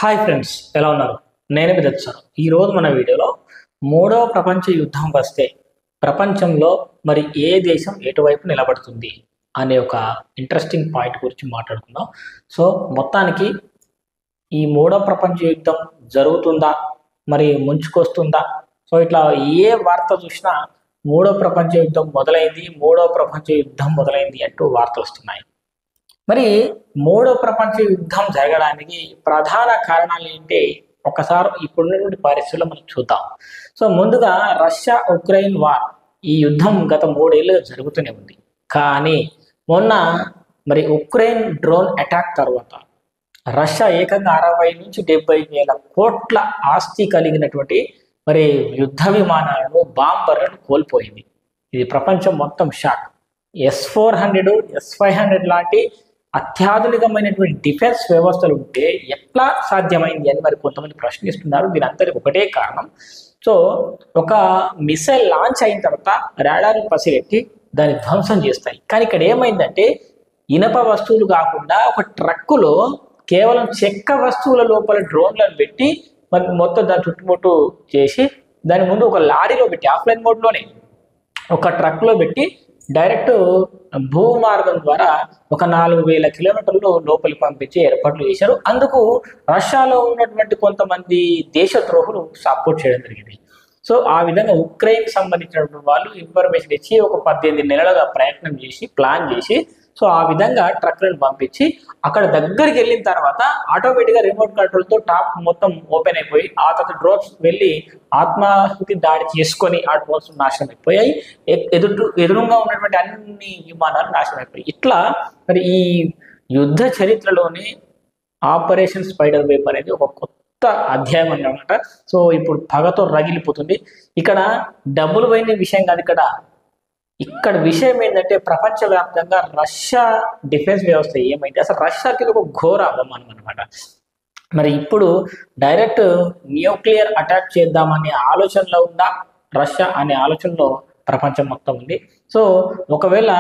Hi friends, ఎలా ఉన్నారు? నేను విదర్శాను. ఈరోజు మన వీడియోలో మూడవ ప్రపంచ యుద్ధం వస్తే ప్రపంచంలో మరి ఏ దేశం ఎటువైపు నిలబడుతుంది అనే ఒక ఇంట్రెస్టింగ్ పాయింట్ గురించి మాట్లాడుకుందాం. సో మొత్తానికి ఈ మూడవ ప్రపంచ యుద్ధం జరుగుతుందా, మరి ముంచుకొస్తుందా? సో ఇట్లా ఏ వార్త చూసినా మూడవ ప్రపంచ యుద్ధం మొదలైంది అంటూ వార్తలు వస్తున్నాయి. మరి మూడో ప్రపంచ యుద్ధం జరగడానికి ప్రధాన కారణాలు ఏంటి? ఒకసారి ఇప్పుడున్నటువంటి పరిస్థితుల్లో మనం చూద్దాం. సో ముందుగా రష్యా ఉక్రెయిన్ వార్, ఈ యుద్ధం గత 3 ఏళ్ళుగా జరుగుతూనే ఉంది. కానీ మొన్న మరి ఉక్రెయిన్ డ్రోన్ అటాక్ తర్వాత రష్యా ఏకంగా 60 నుంచి 70 వేల కోట్ల ఆస్తి కలిగినటువంటి మరి యుద్ధ విమానాలను, బాంబర్లను కోల్పోయింది. ఇది ప్రపంచం మొత్తం షాక్. S-400, S-500 లాంటి అత్యాధునికమైనటువంటి డిఫెన్స్ వ్యవస్థలు ఉంటే ఎట్లా సాధ్యమైంది అని మరి కొంతమంది ప్రశ్నిస్తున్నారు. దీనంతటికి ఒకటే కారణం. సో ఒక మిసైల్ లాంచ్ అయిన తర్వాత రాడార్ పసిగట్టి దాన్ని ధ్వంసం చేస్తాయి. కానీ ఇక్కడ ఏమైందంటే ఇనప వస్తువులు కాకుండా ఒక ట్రక్కులో కేవలం చెక్క వస్తువుల లోపల డ్రోన్లను పెట్టి మొత్తం దాని చుట్టుముట్టు చేసి దాని ముందు ఒక లారీలో పెట్టి ఆఫ్లైన్ మోడ్లోనే ఒక ట్రక్లో పెట్టి డైరెక్ట్ భూమార్గం ద్వారా ఒక 4000 కిలోమీటర్లు లోపలికి పంపించి ఏర్పాట్లు చేశారు. అందుకు రష్యాలో ఉన్నటువంటి కొంతమంది దేశద్రోహులు సపోర్ట్ చేయడం జరిగింది. సో ఆ విధంగా ఉక్రెయిన్కి సంబంధించినటువంటి వాళ్ళు ఇన్ఫర్మేషన్ ఇచ్చి ఒక 18 నెలలుగా ప్రయత్నం చేసి ప్లాన్ చేసి సో ఆ విధంగా ట్రక్లను పంపించి అక్కడ దగ్గరికి వెళ్ళిన తర్వాత ఆటోమేటిక్గా రిమోట్ కంట్రోల్తో టాప్ మొత్తం ఓపెన్ అయిపోయి ఆ తర్వాత డ్రోన్స్ వెళ్ళి ఆత్మాహుతి దాడి చేసుకొని ఆ డ్రోన్స్ నాశనం అయిపోయాయి. ఎదురుగా ఉన్నటువంటి అన్ని విమానాలు నాశనం అయిపోయాయి. ఇట్లా మరి ఈ యుద్ధ చరిత్రలోనే ఆపరేషన్ స్పైడర్ వేవ్ అనేది ఒక కొత్త అధ్యాయం అన్నమాట. సో ఇప్పుడు పగతో రగిలిపోతుంది. ఇక్కడ డబ్బులు పోయిన విషయం కాదు. ఇక్కడ విషయం ఏంటంటే ప్రపంచవ్యాప్తంగా రష్యా డిఫెన్స్ వ్యవస్థ ఏమైంది, అసలు రష్యాకి ఇది ఒక ఘోర అవమానం అనమాట. మరి ఇప్పుడు డైరెక్ట్ న్యూక్లియర్ అటాక్ చేద్దామనే ఆలోచనలో ఉందా రష్యా అనే ఆలోచనలో ప్రపంచం మొత్తం ఉంది. సో ఒకవేళ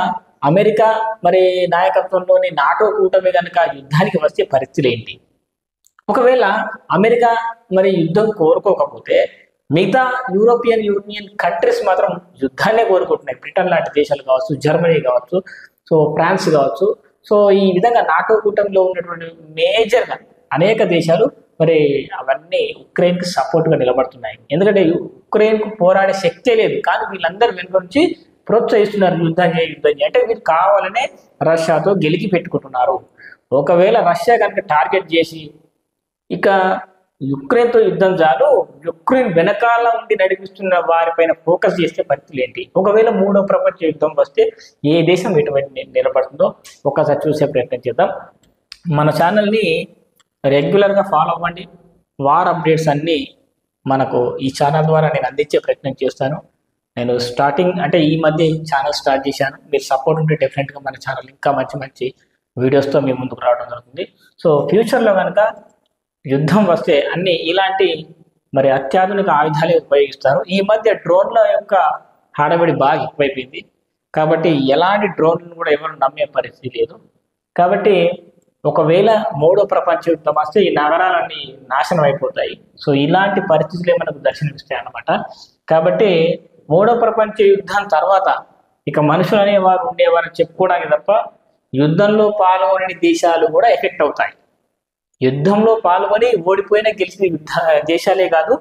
అమెరికా మరి నాయకత్వంలోని నాటో కూటమి కనుక యుద్ధానికి వస్తే పరిస్థితులు ఏంటి? ఒకవేళ అమెరికా మరి యుద్ధం కోరుకోకపోతే మిగతా యూరోపియన్ యూనియన్ కంట్రీస్ మాత్రం యుద్ధాన్నే కోరుకుంటున్నాయి. బ్రిటన్ లాంటి దేశాలు కావచ్చు, జర్మనీ కావచ్చు, సో ఫ్రాన్స్ కావచ్చు. సో ఈ విధంగా నాటో కూటమిలో ఉన్నటువంటి మేజర్గా అనేక దేశాలు మరి అవన్నీ ఉక్రెయిన్కి సపోర్ట్గా నిలబడుతున్నాయి. ఎందుకంటే ఉక్రెయిన్కు పోరాడే శక్తే లేదు, కానీ వీళ్ళందరూ వెనుక నుంచి ప్రోత్సహిస్తున్నారు యుద్ధం చేయి అంటే వీరు కావాలనే రష్యాతో గెలికి పెట్టుకుంటున్నారు. ఒకవేళ రష్యా కనుక టార్గెట్ చేసి ఇక యుక్రెయిన్తో యుద్ధం చాలు, యుక్రెయిన్ వెనకాల ఉండి నడిపిస్తున్న వారిపైన ఫోకస్ చేస్తే పరిస్థితులు ఏంటి? ఒకవేళ మూడో ప్రపంచ యుద్ధం వస్తే ఏ దేశం ఎటువంటి నిలబడుతుందో ఒకసారి చూసే ప్రయత్నం చేద్దాం. మన ఛానల్ని రెగ్యులర్గా ఫాలో అవ్వండి. వార్ అప్డేట్స్ అన్నీ మనకు ఈ ఛానల్ ద్వారా నేను అందించే ప్రయత్నం చేస్తాను. నేను స్టార్టింగ్ అంటే ఈ మధ్య ఛానల్ స్టార్ట్ చేశాను. మీరు సపోర్ట్ ఉంటే డెఫినెట్గా మన ఛానల్ ఇంకా మంచి మంచి వీడియోస్తో మీ ముందుకు రావడం జరుగుతుంది. సో ఫ్యూచర్లో కనుక యుద్ధం వస్తే అన్ని ఇలాంటి మరి అత్యాధునిక ఆయుధాలే ఉపయోగిస్తారు. ఈ మధ్య డ్రోన్ల యొక్క హడావిడి బాగా ఎక్కువైపోయింది కాబట్టి ఎలాంటి డ్రోన్లను కూడా ఎవరు నమ్మే పరిస్థితి లేదు. కాబట్టి ఒకవేళ మూడో ప్రపంచ యుద్ధం వస్తే ఈ నగరాలన్నీ నాశనం అయిపోతాయి. సో ఇలాంటి పరిస్థితులే మనకు దర్శనమిస్తాయి అన్నమాట. కాబట్టి మూడో ప్రపంచ యుద్ధం తర్వాత ఇక మనుషులు అనేవారు ఉండేవారని చెప్పుకోవడానికి తప్ప యుద్ధంలో పాల్గొనని దేశాలు కూడా ఎఫెక్ట్ అవుతాయి. యుద్ధంలో పాల్గొని ఓడిపోయిన గెలిచిన దేశాలే కాదు,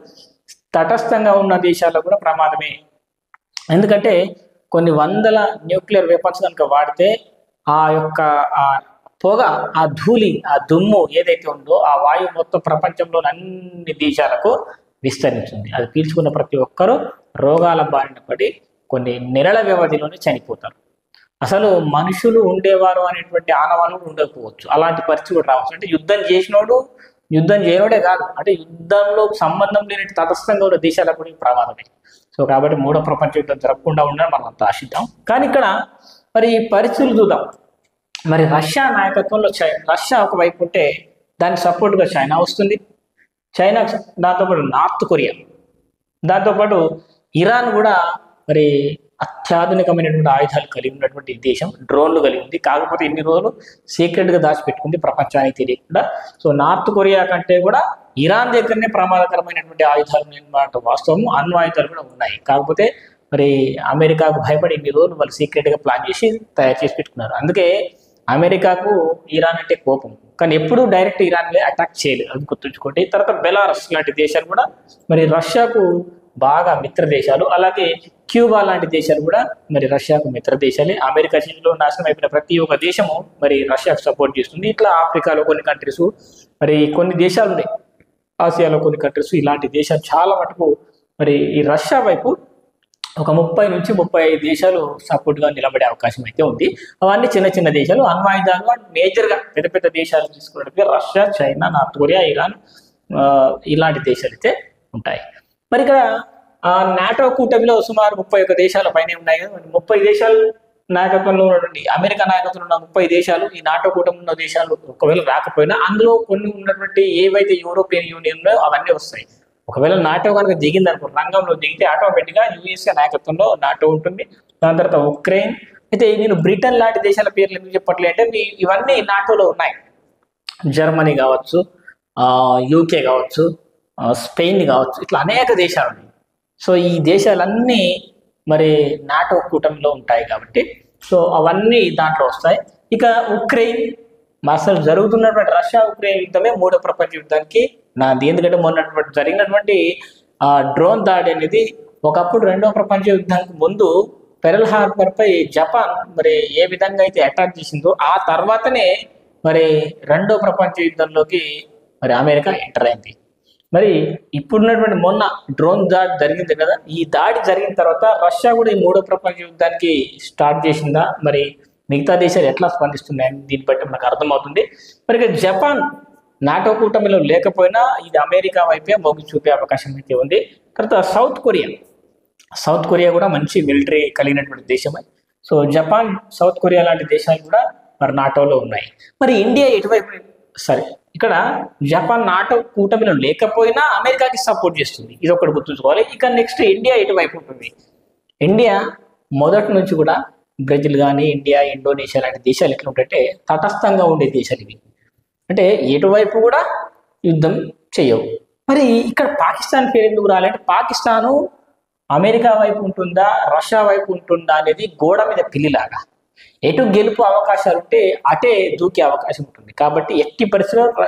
తటస్థంగా ఉన్న దేశాల్లో కూడా ప్రమాదమే. ఎందుకంటే కొన్ని వందల న్యూక్లియర్ వెపన్స్ కనుక వాడితే ఆ యొక్క ఆ పొగ, ఆ ధూళి, ఆ దుమ్ము ఏదైతే ఉందో ఆ వాయువు మొత్తం ప్రపంచంలోని అన్ని దేశాలకు విస్తరించింది. అది పీల్చుకున్న ప్రతి ఒక్కరూ రోగాల బారిన పడి కొన్ని నెలల వ్యవధిలోనే చనిపోతారు. అసలు మనుషులు ఉండేవారు అనేటువంటి ఆనవాళ్ళు ఉండకపోవచ్చు. అలాంటి పరిస్థితి కూడా రావచ్చు. అంటే యుద్ధం చేసినోడు యుద్ధం చేయనోడే కాదు, అంటే యుద్ధంలో సంబంధం లేని తటస్థంగా ఉన్న దేశాలకు కూడా ప్రమాదమే. సో కాబట్టి మూడో ప్రపంచ యుద్ధం జరగకుండా ఉండడం మనం అంత ఆశిద్దాం. కానీ ఇక్కడ మరి ఈ పరిస్థితులు చూద్దాం. మరి రష్యా నాయకత్వంలో రష్యా ఒకవైపు ఉంటే దానికి సపోర్ట్గా చైనా వస్తుంది. చైనా దాంతోపాటు నార్త్ కొరియా, దాంతోపాటు ఇరాన్ కూడా మరి అత్యాధునికమైనటువంటి ఆయుధాలు కలిగి ఉన్నటువంటి దేశం, డ్రోన్లు కలిగి ఉంది. కాకపోతే ఇన్ని రోజులు సీక్రెట్గా దాచిపెట్టుకుంది ప్రపంచానికి తెలియకుండా. సో నార్త్ కొరియా కంటే కూడా ఇరాన్ దగ్గరనే ప్రమాదకరమైనటువంటి ఆయుధాలు ఉన్నమాట వాస్తవం. ఆయుధాలు కూడా ఉన్నాయి. కాకపోతే మరి అమెరికాకు భయపడి ఇన్ని రోజులు వాళ్ళు సీక్రెట్గా ప్లాన్ చేసి తయారు చేసి పెట్టుకున్నారు. అందుకే అమెరికాకు ఇరాన్ అంటే కోపం, కానీ ఎప్పుడూ డైరెక్ట్ ఇరాన్ మీద అటాక్ చేయలేదు, అది గుర్తుంచుకోండి. తర్వాత బెలారస్ లాంటి దేశాలు కూడా మరి రష్యాకు బాగా మిత్ర దేశాలు. అలాగే క్యూబా లాంటి దేశాలు కూడా మరి రష్యాకు మిత్ర దేశాలే. అమెరికా చేతిలో నాశనం అయిపోయిన ప్రతి ఒక్క దేశము మరి రష్యాకు సపోర్ట్ చేస్తుంది. ఇట్లా ఆఫ్రికాలో కొన్ని కంట్రీస్, మరి కొన్ని దేశాలు ఉన్నాయి, ఆసియాలో కొన్ని కంట్రీస్, ఇలాంటి దేశాలు చాలా మటుకు మరి ఈ రష్యా వైపు ఒక 30 నుంచి 35 దేశాలు సపోర్ట్గా నిలబడే అవకాశం అయితే ఉంది. అవన్నీ చిన్న చిన్న దేశాలు. అణ్వాయుధాలు మేజర్గా పెద్ద పెద్ద దేశాలు తీసుకున్నట్టుగా Russia, China, North Korea, Iran ఇలాంటి దేశాలు అయితే ఉంటాయి. మరి ఇక్కడ నాటో కూటమిలో సుమారు 31 దేశాల పైనే ఉన్నాయి కదా. 30 దేశాలు నాయకత్వంలో ఉన్నటువంటి అమెరికా నాయకత్వంలో ఉన్న 30 దేశాలు, ఈ నాటో కూటమి ఉన్న దేశాలు ఒకవేళ రాకపోయినా అందులో కొన్ని ఉన్నటువంటి ఏవైతే యూరోపియన్ యూనియన్లో అవన్నీ వస్తాయి. ఒకవేళ నాటో కనుక దిగింది అనుకో, రంగంలో దిగితే ఆటోమేటిక్గా యుఎస్ఏ నాయకత్వంలో నాటో ఉంటుంది. దాని తర్వాత ఉక్రెయిన్. అయితే నేను బ్రిటన్ లాంటి దేశాల పేర్లు ఎందుకు చెప్పట్లే అంటే ఇవన్నీ నాటోలో ఉన్నాయి. జర్మనీ కావచ్చు, యూకే కావచ్చు, స్పెయిన్ కావచ్చు, ఇట్లా అనేక దేశాలు ఉన్నాయి. సో ఈ దేశాలన్నీ మరి నాటో కూటమిలో ఉంటాయి కాబట్టి సో అవన్నీ దాంట్లో వస్తాయి. ఇక ఉక్రెయిన్ అసలు జరుగుతున్నటువంటి రష్యా ఉక్రెయిన్ యుద్ధమే 3వ ప్రపంచ యుద్ధానికి నాది. ఎందుకంటే జరిగినటువంటి డ్రోన్ దాడి అనేది ఒకప్పుడు 2వ ప్రపంచ యుద్ధానికి ముందు పెరల్ హార్బర్ పై జపాన్ మరి ఏ విధంగా అయితే అటాక్ చేసిందో ఆ తర్వాతనే మరి 2వ ప్రపంచ యుద్ధంలోకి మరి అమెరికా ఎంటర్ అయింది. మరి ఇప్పుడున్నటువంటి మొన్న డ్రోన్ దాడి జరిగింది కదా, ఈ దాడి జరిగిన తర్వాత రష్యా కూడా ఈ 3వ ప్రపంచ యుద్ధానికి స్టార్ట్ చేసిందా, మరి మిగతా దేశాలు ఎట్లా స్పందిస్తున్నాయని దీన్ని బట్టి మనకు అర్థమవుతుంది. మరి జపాన్ నాటో కూటమిలో లేకపోయినా ఇది అమెరికా వైపే మొగ్గు చూపే అవకాశం అయితే ఉంది. తర్వాత సౌత్ కొరియా కూడా మంచి మిలిటరీ కలిగినటువంటి దేశమే. సో జపాన్, సౌత్ కొరియా లాంటి దేశాలు కూడా మరి నాటోలో ఉన్నాయి. మరి ఇండియా ఎటువైపు? సరే, ఇక్కడ జపాన్ నాటో కూటమిలో లేకపోయినా అమెరికాకి సపోర్ట్ చేస్తుంది, ఇది ఒకటి గుర్తుంచుకోవాలి. ఇక నెక్స్ట్ ఇండియా ఎటువైపు ఉంటుంది? ఇండియా మొదటి నుంచి కూడా బ్రెజిల్ కానీ, ఇండియా, ఇండోనేషియా లాంటి దేశాలు ఎట్లా ఉంటాయంటే తటస్థంగా ఉండే దేశాలు ఇవి. అంటే ఎటువైపు కూడా యుద్ధం చేయవు. మరి ఇక్కడ పాకిస్తాన్ పేరు ఎందుకు రాలంటే పాకిస్తాను అమెరికా వైపు ఉంటుందా, రష్యా వైపు ఉంటుందా అనేది గోడ మీద పిల్లిలాగా. ఎటు గెలుపు అవకాశాలు ఉంటే అటే దూకే అవకాశం ఉంటుంది. కాబట్టి ఎట్టి పరిస్థితుల్లో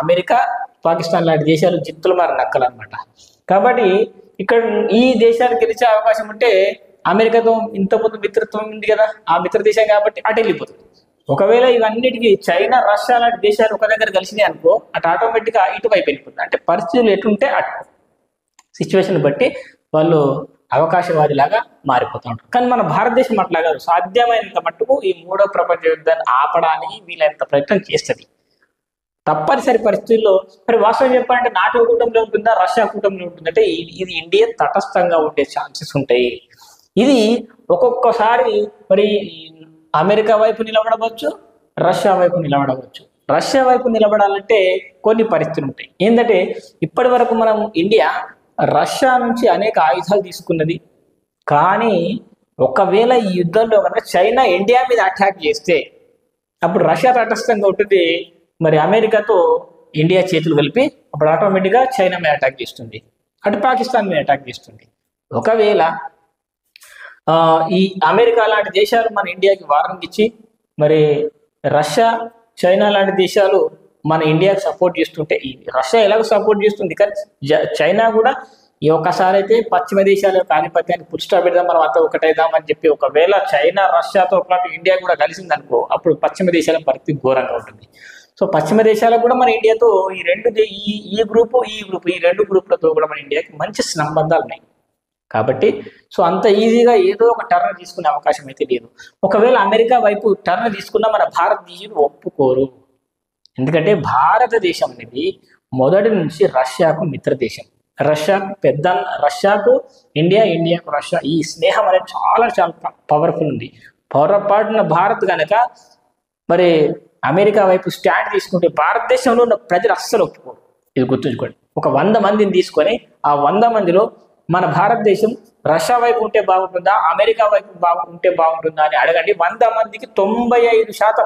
అమెరికా, పాకిస్తాన్ లాంటి దేశాలు జిత్తులు మారి నక్కలన్నమాట. కాబట్టి ఇక్కడ ఈ దేశాలు గెలిచే అవకాశం ఉంటే అమెరికాతో ఇంతకుముందు మిత్రత్వం ఉంది కదా, ఆ మిత్ర దేశం కాబట్టి అటు వెళ్ళిపోతుంది. ఒకవేళ ఇవన్నిటికీ చైనా, రష్యా లాంటి దేశాలు ఒక దగ్గర కలిసినాయి అనుకో, అటు ఆటోమేటిక్గా ఇటువైపు వెళ్ళిపోతుంది. అంటే పరిస్థితులు ఎటుంటే అటు సిచ్యువేషన్ బట్టి వాళ్ళు అవకాశవాదిలాగా మారిపోతూ ఉంటారు. కానీ మన భారతదేశం అట్లా కాదు. సాధ్యమైనంత మట్టుకు ఈ 3వ ప్రపంచ యుద్ధాన్ని ఆపడానికి వీలైనంత ప్రయత్నం చేస్తుంది. తప్పనిసరి పరిస్థితుల్లో మరి వాస్తవం చెప్పాలంటే నాటో కూటమిలో ఉంటుందా, రష్యా కూటమిలో ఉంటుందంటే ఇది ఇండియా తటస్థంగా ఉండే ఛాన్సెస్ ఉంటాయి. ఇది ఒక్కొక్కసారి మరి అమెరికా వైపు నిలబడవచ్చు, రష్యా వైపు నిలబడవచ్చు. రష్యా వైపు నిలబడాలంటే కొన్ని పరిస్థితులు ఉంటాయి. ఏంటంటే ఇప్పటి వరకు మనం ఇండియా రష్యా నుంచి అనేక ఆయుధాలు తీసుకున్నది. కానీ ఒకవేళ ఈ యుద్ధంలో కనుక చైనా ఇండియా మీద అటాక్ చేస్తే అప్పుడు రష్యా తటస్థంగా ఉంటుంది. మరి అమెరికాతో ఇండియా చేతులు కలిపి అప్పుడు ఆటోమేటిక్గా చైనా మీద అటాక్ చేస్తుంది, అటు పాకిస్తాన్ మీద అటాక్ చేస్తుంది. ఒకవేళ ఈ అమెరికా లాంటి దేశాలు మన ఇండియాకి వార్నింగ్ ఇచ్చి మరి రష్యా, చైనా లాంటి దేశాలు మన ఇండియాకి సపోర్ట్ చేస్తుంటే, ఈ రష్యా ఎలాగో సపోర్ట్ చేస్తుంది కానీ చైనా కూడా ఈ ఒక్కసారి అయితే పశ్చిమ దేశాల యొక్క ఆధిపత్యాన్ని పుష్ట పెడదాం, మనం అంతా ఒకటైదామని చెప్పి ఒకవేళ చైనా, రష్యాతో పాటు ఇండియా కూడా కలిసింది అనుకో, అప్పుడు పశ్చిమ దేశాల పరిస్థితి ఘోరంగా ఉంటుంది. సో పశ్చిమ దేశాలకు కూడా మన ఇండియాతో ఈ గ్రూపు ఈ రెండు గ్రూపులతో కూడా మన ఇండియాకి మంచి సంబంధాలు ఉన్నాయి. కాబట్టి సో అంత ఈజీగా ఏదో ఒక టర్న్ తీసుకునే అవకాశం అయితే లేదు. ఒకవేళ అమెరికా వైపు టర్న్ తీసుకున్నా మన భారతదేశం ఒప్పుకోరు. ఎందుకంటే భారతదేశం అనేది మొదటి నుంచి రష్యాకు మిత్ర దేశం. రష్యాకు ఇండియా, ఇండియాకు రష్యా, ఈ స్నేహం అనేది చాలా చాలా పవర్ఫుల్ ఉంది. పొరపాటున భారత్ కనుక మరి అమెరికా వైపు స్టాండ్ తీసుకుంటే భారతదేశంలో ఉన్న ప్రజలు అస్సలు ఒప్పుకోరు. ఇది గుర్తుంచుకోండి. ఒక 100 మందిని తీసుకొని ఆ 100 మందిలో మన భారతదేశం రష్యా వైపు ఉంటే బాగుంటుందా, అమెరికా వైపు ఉంటే బాగుంటుందా అని అడగండి. 100 మందికి 95%,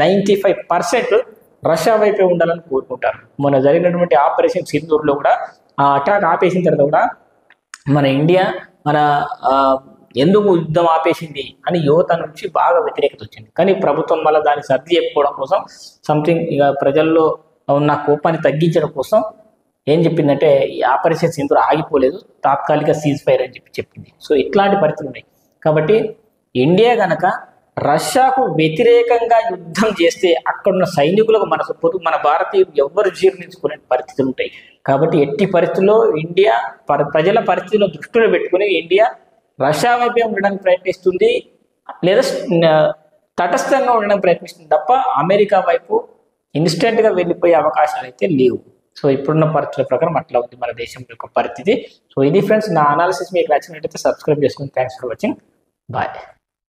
95% రష్యా వైపే ఉండాలని కోరుకుంటారు. మొన్న జరిగినటువంటి ఆపరేషన్ సింధూర్లో కూడా ఆ అటాక్ ఆపేసిన తర్వాత కూడా మన ఇండియా ఎందుకు యుద్ధం ఆపేసింది అని యువత నుంచి బాగా వ్యతిరేకత వచ్చింది. కానీ ప్రభుత్వం వల్ల దాన్ని సర్ది చెప్పుకోవడం కోసం సంథింగ్ ఇక ప్రజల్లో ఉన్న కోపాన్ని తగ్గించడం కోసం ఏం చెప్పిందంటే ఈ ఆపరేషన్ సింధూర్ ఆగిపోలేదు, తాత్కాలిక సీజ్ ఫైర్ అని చెప్పింది. సో ఇట్లాంటి పరిస్థితులు ఉన్నాయి. కాబట్టి ఇండియా గనక రష్యాకు వ్యతిరేకంగా యుద్ధం చేస్తే అక్కడున్న సైనికులకు మనసు మన భారతీయులు ఎవ్వరు జీర్ణించుకునే పరిస్థితులు ఉంటాయి. కాబట్టి ఎట్టి పరిస్థితుల్లో ఇండియా ప్రజల పరిస్థితులను దృష్టిలో పెట్టుకుని ఇండియా రష్యా వైపే ఉండడానికి ప్రయత్నిస్తుంది, లేదా తటస్థంగా ఉండడానికి ప్రయత్నిస్తుంది తప్ప అమెరికా వైపు ఇన్స్టెంట్గా వెళ్ళిపోయే అవకాశాలు అయితే లేవు. సో ఇప్పుడున్న పరిస్థితుల ప్రకారం అట్లా ఉంది మన దేశం యొక్క పరిస్థితి. సో ఇది ఫ్రెండ్స్, నా అనాలిసిస్ మీకు నచ్చినట్టయితే సబ్స్క్రైబ్ చేసుకుని థ్యాంక్స్ ఫర్ వాచింగ్. బాయ్.